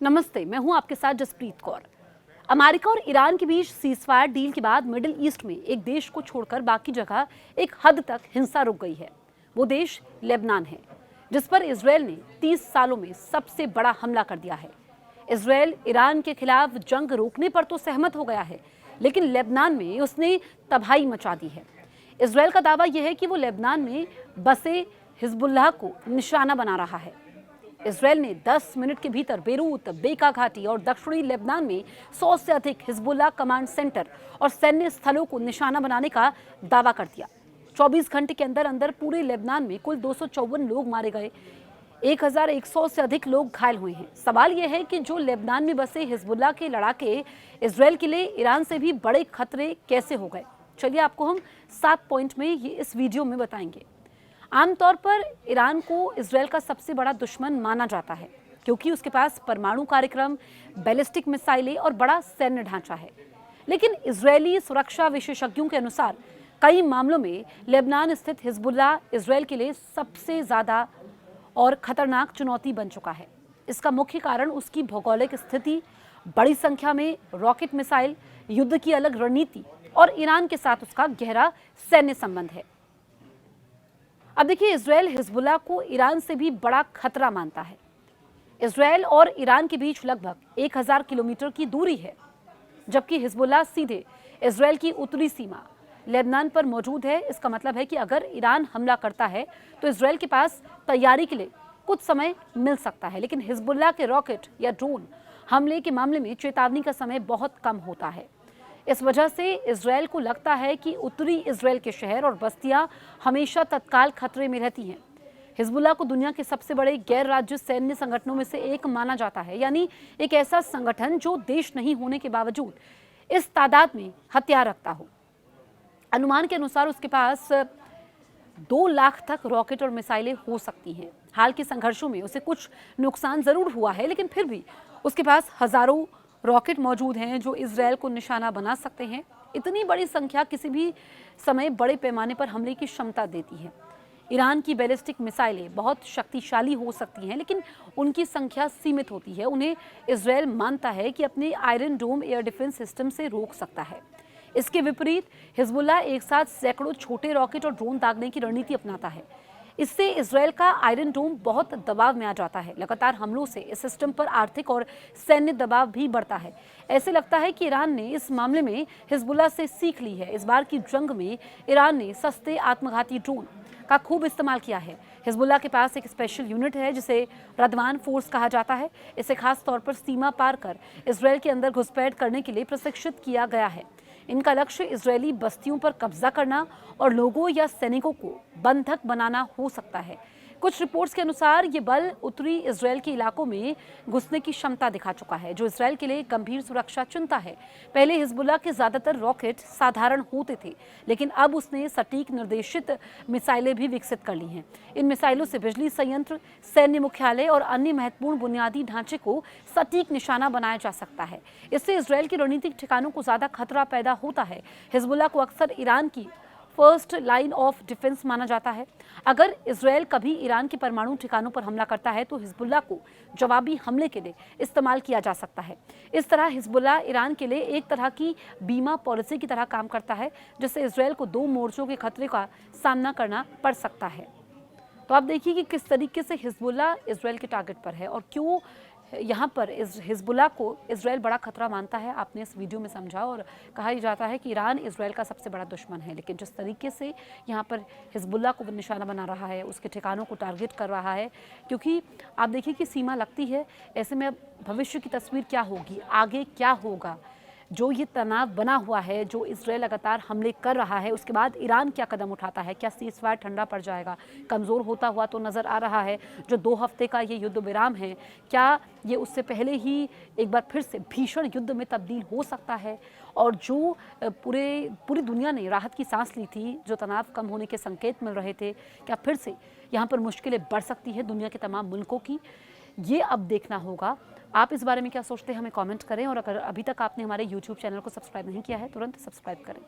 नमस्ते, मैं हूं आपके साथ जसप्रीत कौर। अमेरिका और ईरान के बीच सीजफायर डील के बाद मिडिल ईस्ट में एक देश को छोड़कर बाकी जगह एक हद तक हिंसा रुक गई है। वो देश लेबनान है, जिस पर इजरायल ने 30 सालों में सबसे बड़ा हमला कर दिया है। इजरायल ईरान के खिलाफ जंग रोकने पर तो सहमत हो गया है, लेकिन लेबनान में उसने तबाही मचा दी है। इजरायल का दावा यह है कि वो लेबनान में बसे हिजबुल्लाह को निशाना बना रहा है। इजरायल ने 10 मिनट के भीतर बेरूत, बेका घाटी और दक्षिणी लेबनान में 100 से अधिक हिजबुल्लाह कमांड सेंटर और सैन्य स्थलों को निशाना बनाने का दावा कर दिया। 24 घंटे के अंदर अंदर पूरे लेबनान में कुल 254 लोग मारे गए, 1100 से अधिक लोग घायल हुए हैं। सवाल यह है कि जो लेबनान में बसे हिजबुल्लाह के लड़ाके इजरायल के लिए ईरान से भी बड़े खतरे कैसे हो गए। चलिए आपको हम 7 पॉइंट में ये इस वीडियो में बताएंगे। आमतौर पर ईरान को इजरायल का सबसे बड़ा दुश्मन माना जाता है, क्योंकि उसके पास परमाणु कार्यक्रम, बैलिस्टिक मिसाइलें और बड़ा सैन्य ढांचा है। लेकिन इजरायली सुरक्षा विशेषज्ञों के अनुसार कई मामलों में लेबनान स्थित हिजबुल्लाह इजरायल के लिए सबसे ज्यादा और खतरनाक चुनौती बन चुका है। इसका मुख्य कारण उसकी भौगोलिक स्थिति, बड़ी संख्या में रॉकेट मिसाइल, युद्ध की अलग रणनीति और ईरान के साथ उसका गहरा सैन्य संबंध है। अब देखिए, इजरायल हिजबुल्लाह को ईरान से भी बड़ा खतरा मानता है। इजरायल और ईरान के बीच लगभग 1000 किलोमीटर की दूरी है, जबकि हिजबुल्लाह सीधे इजरायल की उत्तरी सीमा लेबनान पर मौजूद है। इसका मतलब है कि अगर ईरान हमला करता है तो इजरायल के पास तैयारी के लिए कुछ समय मिल सकता है, लेकिन हिजबुल्लाह के रॉकेट या ड्रोन हमले के मामले में चेतावनी का समय बहुत कम होता है। इस वजह से इजरायल को लगता है कि उत्तरी इजरायल के शहर और बस्तियां हमेशा तत्काल खतरे में रहती हैं। हिजबुल्लाह को दुनिया के सबसे बड़े गैर राज्य सैन्य संगठनों में से एक माना जाता है, यानी एक ऐसा संगठन जो देश नहीं होने के बावजूद इस तादाद में हथियार रखता हो। अनुमान के अनुसार उसके पास 2 लाख तक रॉकेट और मिसाइलें हो सकती हैं। हाल के संघर्षों में उसे कुछ नुकसान जरूर हुआ है, लेकिन फिर भी उसके पास हजारों रॉकेट मौजूद हैं जो इजरायल को निशाना बना सकते हैं। इतनी बड़ी संख्या किसी भी समय बड़े पैमाने पर हमले की क्षमता देती है। ईरान की बैलिस्टिक मिसाइलें बहुत शक्तिशाली हो सकती हैं, लेकिन उनकी संख्या सीमित होती है। उन्हें इजरायल मानता है कि अपने आयरन डोम एयर डिफेंस सिस्टम से रोक सकता है। इसके विपरीत हिजबुल्लाह एक साथ सैकड़ों छोटे रॉकेट और ड्रोन दागने की रणनीति अपनाता है। इससे इजरायल का आयरन डोम बहुत दबाव में आ जाता है। लगातार हमलों से इस सिस्टम पर आर्थिक और सैन्य दबाव भी बढ़ता है। ऐसे लगता है कि ईरान ने इस मामले में हिजबुल्लाह से सीख ली है। इस बार की जंग में ईरान ने सस्ते आत्मघाती ड्रोन का खूब इस्तेमाल किया है। हिजबुल्लाह के पास एक स्पेशल यूनिट है जिसे रदवान फोर्स कहा जाता है। इसे खास तौर पर सीमा पार कर इजरायल के अंदर घुसपैठ करने के लिए प्रशिक्षित किया गया है। इनका लक्ष्य इजरायली बस्तियों पर कब्जा करना और लोगों या सैनिकों को बंधक बनाना हो सकता है। कुछ रिपोर्ट्स के अनुसार ये बल उत्तरी इजरायल के इलाकों में घुसने की क्षमता दिखा चुका है, जो इजरायल के लिए गंभीर सुरक्षा चिंता है। पहले हिजबुल्लाह के ज्यादातर रॉकेट साधारण होते थे, लेकिन अब उसने सटीक निर्देशित मिसाइलें भी विकसित कर ली हैं। इन मिसाइलों से बिजली संयंत्र, सैन्य मुख्यालय और अन्य महत्वपूर्ण बुनियादी ढांचे को सटीक निशाना बनाया जा सकता है। इससे इजरायल की रणनीतिक ठिकानों को ज्यादा खतरा पैदा होता है। हिजबुल्लाह को अक्सर ईरान की फर्स्ट लाइन ऑफ डिफेंस माना जाता है। अगर इजरायल कभी ईरान के परमाणु ठिकानों पर हमला करता है तो हिजबुल्लाह को जवाबी हमले के लिए इस्तेमाल किया जा सकता है। इस तरह हिजबुल्लाह ईरान के लिए एक तरह की बीमा पॉलिसी की तरह काम करता है, जिससे इजरायल को 2 मोर्चों के खतरे का सामना करना पड़ सकता है। तो आप देखिए कि किस तरीके से हिजबुल्लाह इजरायल के टारगेट पर है और क्यों यहाँ पर हिजबुल्लाह को इजरायल बड़ा खतरा मानता है। आपने इस वीडियो में समझा और कहा जाता है कि ईरान इजरायल का सबसे बड़ा दुश्मन है, लेकिन जिस तरीके से यहाँ पर हिजबुल्लाह को निशाना बना रहा है, उसके ठिकानों को टारगेट कर रहा है, क्योंकि आप देखिए कि सीमा लगती है। ऐसे में अब भविष्य की तस्वीर क्या होगी, आगे क्या होगा, जो ये तनाव बना हुआ है, जो इजरायल लगातार हमले कर रहा है, उसके बाद ईरान क्या कदम उठाता है, क्या सीजफायर ठंडा पड़ जाएगा, कमज़ोर होता हुआ तो नज़र आ रहा है। जो 2 हफ्ते का ये युद्ध विराम है, क्या ये उससे पहले ही एक बार फिर से भीषण युद्ध में तब्दील हो सकता है। और जो पूरी दुनिया ने राहत की सांस ली थी, जो तनाव कम होने के संकेत मिल रहे थे, क्या फिर से यहाँ पर मुश्किलें बढ़ सकती है दुनिया के तमाम मुल्कों की। ये अब देखना होगा। आप इस बारे में क्या सोचते हैं, हमें कमेंट करें, और अगर अभी तक आपने हमारे YouTube चैनल को सब्सक्राइब नहीं किया है, तुरंत सब्सक्राइब करें।